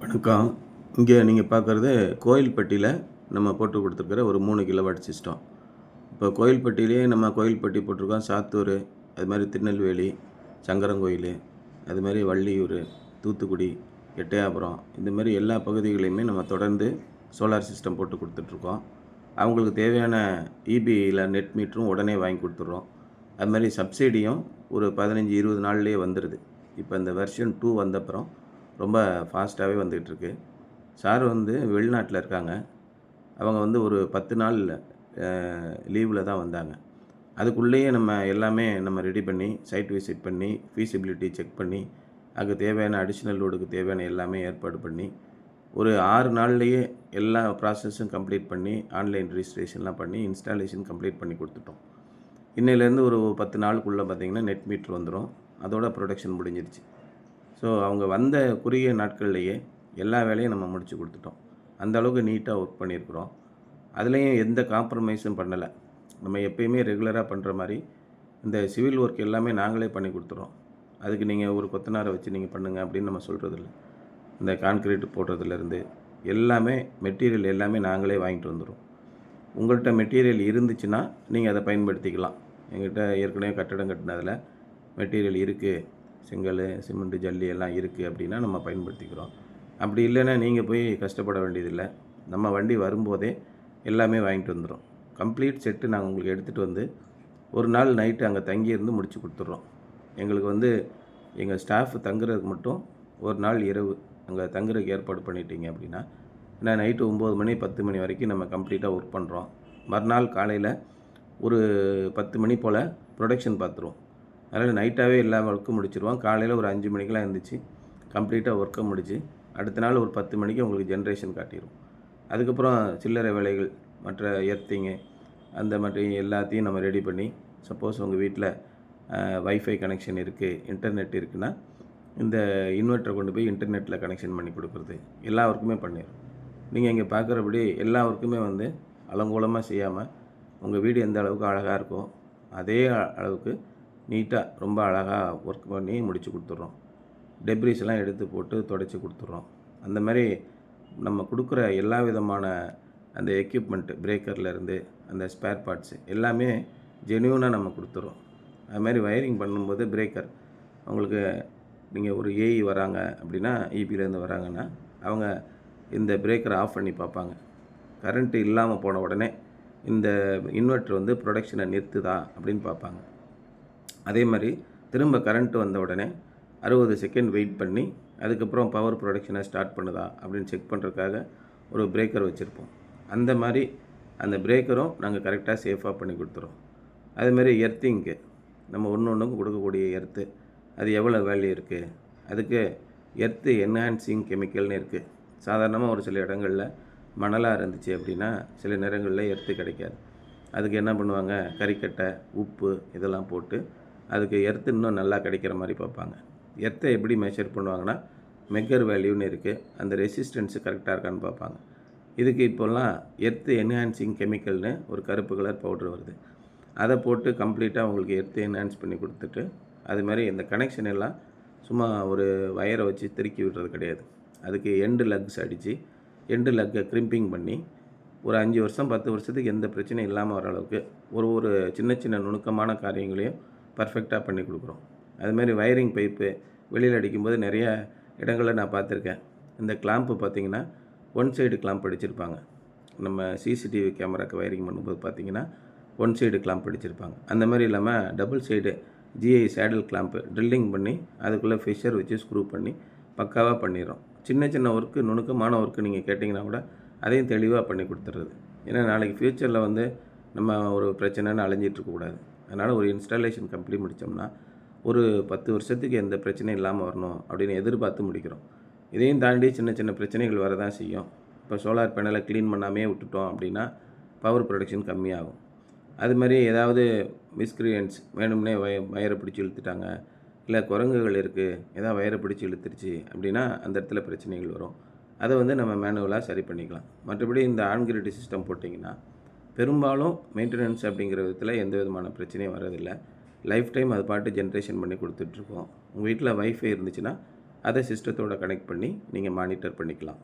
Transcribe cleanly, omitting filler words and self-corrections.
வணக்கம். இங்கே நீங்கள் பார்க்குறது கோயில்பட்டியில் நம்ம போட்டு கொடுத்துருக்குற ஒரு 3 கிலோவாட் சிஸ்டம். இப்போ கோயில்பட்டியிலேயே நம்ம கோயில்பட்டி போட்டிருக்கோம், சாத்தூர், அது மாதிரி திருநெல்வேலி, சங்கரன்கோயில், அது மாதிரி வள்ளியூர், தூத்துக்குடி, எட்டயபுரம், இந்த மாதிரி எல்லா பகுதிகளையுமே நம்ம தொடர்ந்து சோலார் சிஸ்டம் போட்டு கொடுத்துட்ருக்கோம். அவங்களுக்கு தேவையான இபியில் நெட் மீட்டரும் உடனே வாங்கி கொடுத்துட்றோம். அது மாதிரி சப்சிடியும் ஒரு 15-20 நாள்லேயே வந்துடுது. இப்போ இந்த வெர்ஷன் 2 வந்தப்புறம் ரொம்ப ஃபாஸ்ட்டாகவே வந்துகிட்ருக்கு. சார் வெளிநாட்டில் இருக்காங்க. அவங்க ஒரு 10 நாள் லீவில் தான் வந்தாங்க. அதுக்குள்ளேயே நம்ம எல்லாமே ரெடி பண்ணி, சைட் விசிட் பண்ணி, ஃபீசிபிலிட்டி செக் பண்ணி, அதுக்கு தேவையான அடிஷ்னல் லோடுக்கு தேவையான எல்லாமே ஏற்பாடு பண்ணி, ஒரு 6 நாள்லேயே எல்லா ப்ராசஸும் கம்ப்ளீட் பண்ணி, ஆன்லைன் ரிஜிஸ்ட்ரேஷன்லாம் பண்ணி, இன்ஸ்டாலேஷன் கம்ப்ளீட் பண்ணி கொடுத்துட்டோம். இன்னையிலேருந்து ஒரு 10 நாளுக்குள்ளே பார்த்திங்கன்னா நெட் மீட்ரு வந்துடும். அதோட ப்ரொடக்ஷன் முடிஞ்சிருச்சு. ஸோ அவங்க வந்த குறுகிய நாட்கள்லேயே எல்லா வேலையும் நம்ம முடித்து கொடுத்துட்டோம். அந்த அளவுக்கு நீட்டாக ஒர்க் பண்ணியிருக்கிறோம். அதுலேயும் எந்த காம்ப்ரமைஸும் பண்ணலை. நம்ம எப்பயுமே ரெகுலராக பண்ணுற மாதிரி இந்த சிவில் ஒர்க் எல்லாமே நாங்களே பண்ணி கொடுத்துறோம். அதுக்கு நீங்கள் ஒரு கொத்தனாரை வச்சு நீங்கள் பண்ணுங்கள் அப்படின்னு நம்ம சொல்கிறதில்ல. இந்த கான்க்ரீட் போடுறதுலேருந்து எல்லாமே மெட்டீரியல் எல்லாமே நாங்களே வாங்கிட்டு வந்துடுறோம். உங்கள்கிட்ட மெட்டீரியல் இருந்துச்சுன்னா நீங்கள் அதை பயன்படுத்திக்கலாம். எங்கள்கிட்ட ஏற்கனவே கட்டடம் கட்டினதில் மெட்டீரியல் இருக்குது, செங்கல், சிமெண்ட்டு, ஜல்லி எல்லாம் இருக்குது அப்படின்னா நம்ம பயன்படுத்திக்கிறோம். அப்படி இல்லைன்னா நீங்கள் போய் கஷ்டப்பட வேண்டியதில்லை. நம்ம வண்டி வரும்போதே எல்லாமே வாங்கிட்டு வந்துடும். கம்ப்ளீட் செட்டு நாங்கள் உங்களுக்கு எடுத்துகிட்டு வந்து ஒரு நாள் நைட்டு அங்கே தங்கியிருந்து முடித்து கொடுத்துட்றோம். எங்களுக்கு எங்கள் ஸ்டாஃப் தங்குறதுக்கு மட்டும் ஒரு நாள் இரவு அங்கே தங்குறதுக்கு ஏற்பாடு பண்ணிட்டீங்க அப்படின்னா, ஏன்னா நைட்டு 9 மணி 10 மணி வரைக்கும் நம்ம கம்ப்ளீட்டாக ஒர்க் பண்ணுறோம். மறுநாள் காலையில் ஒரு 10 மணி போல் ப்ரொடக்ஷன் பார்த்துருவோம். அதனால் நைட்டாகவே எல்லா ஒர்க்கும் முடிச்சிடுவோம். காலையில் ஒரு 5 மணிக்கெலாம் எழுந்திரிச்சு கம்ப்ளீட்டாக ஒர்க்கை முடித்து அடுத்த நாள் ஒரு 10 மணிக்கு உங்களுக்கு ஜென்ரேஷன் காட்டிடும். அதுக்கப்புறம் சில்லறை வேலைகள், மற்ற எர்த்திங்கு, அந்த மாதிரி எல்லாத்தையும் நம்ம ரெடி பண்ணி, சப்போஸ் உங்கள் வீட்டில் வைஃபை கனெக்ஷன் இருக்குது, இன்டர்நெட் இருக்குன்னா இந்த இன்வெர்ட்டரை கொண்டு போய் இன்டர்நெட்டில் கனெக்ஷன் பண்ணி கொடுக்குறது, எல்லா ஒர்க்குமே பண்ணிடும். நீங்கள் இங்கே பார்க்குறபடி எல்லா ஒர்க்குமே அலங்கோலமாக செய்யாமல் உங்கள் வீடு எந்த அளவுக்கு அழகாக இருக்கோ அதே அளவுக்கு நீட்டாக ரொம்ப அழகாக ஒர்க் பண்ணி முடித்து கொடுத்துட்றோம். டெப்ரிஸ் எல்லாம் எடுத்து போட்டு துடைச்சி கொடுத்துட்றோம். அந்த மாதிரி நம்ம கொடுக்குற எல்லா விதமான அந்த எக்யூப்மெண்ட்டு, பிரேக்கர்லேருந்து அந்த ஸ்பேர் பார்ட்ஸு எல்லாமே ஜென்யூனாக நம்ம கொடுத்துட்றோம். அது மாதிரி வயரிங் பண்ணும்போது பிரேக்கர் உங்களுக்கு நீங்கள் ஒரு ஏஇ வராங்க அப்படின்னா, இபிலேருந்து வராங்கன்னா அவங்க இந்த பிரேக்கரை ஆஃப் பண்ணி பார்ப்பாங்க. கரண்ட்டு இல்லாமல் போன உடனே இந்த இன்வெர்ட்ரு ப்ரொடக்ஷனை நிறுத்துதா அப்படின்னு பார்ப்பாங்க. அதே மாதிரி திரும்ப கரண்ட்டு வந்த உடனே 60 செகண்ட் வெயிட் பண்ணி அதுக்கப்புறம் பவர் ப்ரொடக்ஷனை ஸ்டார்ட் பண்ணுதா அப்படின்னு செக் பண்ணுறதுக்காக ஒரு பிரேக்கர் வச்சுருப்போம். அந்த மாதிரி அந்த பிரேக்கரும் நாங்கள் கரெக்டாக சேஃபாக பண்ணி கொடுத்துறோம். அதேமாதிரி எர்த்திங்க்கு நம்ம ஒன்றுக்கும் கொடுக்கக்கூடிய எர்த்து அது எவ்வளோ வேல்யூ இருக்குது, அதுக்கு எர்த்து என்ஹான்சிங் கெமிக்கல்னு இருக்குது. சாதாரணமாக ஒரு சில இடங்களில் மணலாக இருந்துச்சு அப்படின்னா சில நேரங்களில் எர்த்து கிடைக்காது. அதுக்கு என்ன பண்ணுவாங்க, கறிக்கட்டை, உப்பு இதெல்லாம் போட்டு அதுக்கு எர்த்து இன்னும் நல்லா கிடைக்கிற மாதிரி பார்ப்பாங்க. எர்த்தை எப்படி மெஷர் பண்ணுவாங்கன்னா, மெக்கர் வேல்யூன்னு இருக்குது, அந்த ரெசிஸ்டன்ஸு கரெக்டாக இருக்கான்னு பார்ப்பாங்க. இதுக்கு இப்போல்லாம் எர்த்து என்ஹான்சிங் கெமிக்கல்னு ஒரு கருப்பு கலர் பவுட்ரு வருது. அதை போட்டு கம்ப்ளீட்டாக உங்களுக்கு எர்த்து என்ஹான்ஸ் பண்ணி கொடுத்துட்டு, அது மாதிரி இந்த கனெக்ஷன் எல்லாம் சும்மா ஒரு வயரை வச்சு திருக்கி விடுறது கிடையாது. அதுக்கு எண்டு லக்ஸ் அடித்து எண்டு லக்கை க்ரிம்பிங் பண்ணி ஒரு 5 வருஷம் 10 வருஷத்துக்கு எந்த பிரச்சனையும் இல்லாமல் வர அளவுக்கு ஒரு சின்ன சின்ன நுணுக்கமான காரியங்களையும் பர்ஃபெக்டாக பண்ணி கொடுக்குறோம். அதுமாரி வயரிங் பைப்பு வெளியில் அடிக்கும்போது நிறைய இடங்களில் நான் பார்த்துருக்கேன். இந்த கிளாம்ப்பு பார்த்திங்கன்னா ஒன் சைடு கிளாம்ப் அடிச்சிருப்பாங்க. நம்ம சிசிடிவி கேமராக்கு வயரிங் பண்ணும்போது பார்த்திங்கன்னா ஒன் சைடு கிளாம்ப் அடிச்சிருப்பாங்க. அந்த மாதிரி இல்லாமல் double side GI saddle clamp drilling பண்ணி அதுக்குள்ளே ஃபிஷர் வச்சு ஸ்க்ரூ பண்ணி பக்காவாக பண்ணிடுறோம். சின்ன சின்ன ஒர்க்கு, நுணுக்கமான ஒர்க்கு நீங்கள் கேட்டிங்கன்னா கூட அதையும் தெளிவாக பண்ணி கொடுத்துட்றது. ஏன்னா நாளைக்கு ஃப்யூச்சரில் நம்ம ஒரு பிரச்சனைன்னு அலைஞ்சிட்ருக்கக்கூடாது. அதனால் ஒரு இன்ஸ்டாலேஷன் கம்ப்ளீட் முடித்தோம்னா ஒரு 10 வருஷத்துக்கு எந்த பிரச்சனையும் இல்லாமல் வரணும் அப்படின்னு எதிர்பார்த்து முடிக்கிறோம். இதையும் தாண்டி சின்ன சின்ன பிரச்சனைகள் வரதான் செய்யும். இப்போ சோலார் பேனலை க்ளீன் பண்ணாமே விட்டுட்டோம் அப்படின்னா பவர் ப்ரொடக்ஷன் கம்மியாகும். அது மாதிரி ஏதாவது மிஸ்கிரியன்ஸ் வேணும்னே வயரை பிடிச்சி இழுத்துட்டாங்க, இல்லை குரங்குகள் இருக்குது ஏதாவது வயரை பிடிச்சி இழுத்துருச்சு அப்படின்னா அந்த இடத்துல பிரச்சனைகள் வரும். அதை நம்ம மேனுவலாக சரி பண்ணிக்கலாம். மற்றபடி இந்த ஆன்கிரிட் சிஸ்டம் போட்டிங்கன்னா பெரும்பாலும் மெயின்டெனன்ஸ் அப்படிங்கிற விதத்தில் எந்த விதமான பிரச்சனையும் வரதில்லை. லைஃப் டைம் அது பாட்டு ஜென்ரேஷன் பண்ணி கொடுத்துட்ருக்கோம். உங்கள் வீட்டில் வைஃபை இருந்துச்சுன்னா அதை சிஸ்டத்தோட கனெக்ட் பண்ணி நீங்கள் மானிட்டர் பண்ணிக்கலாம்.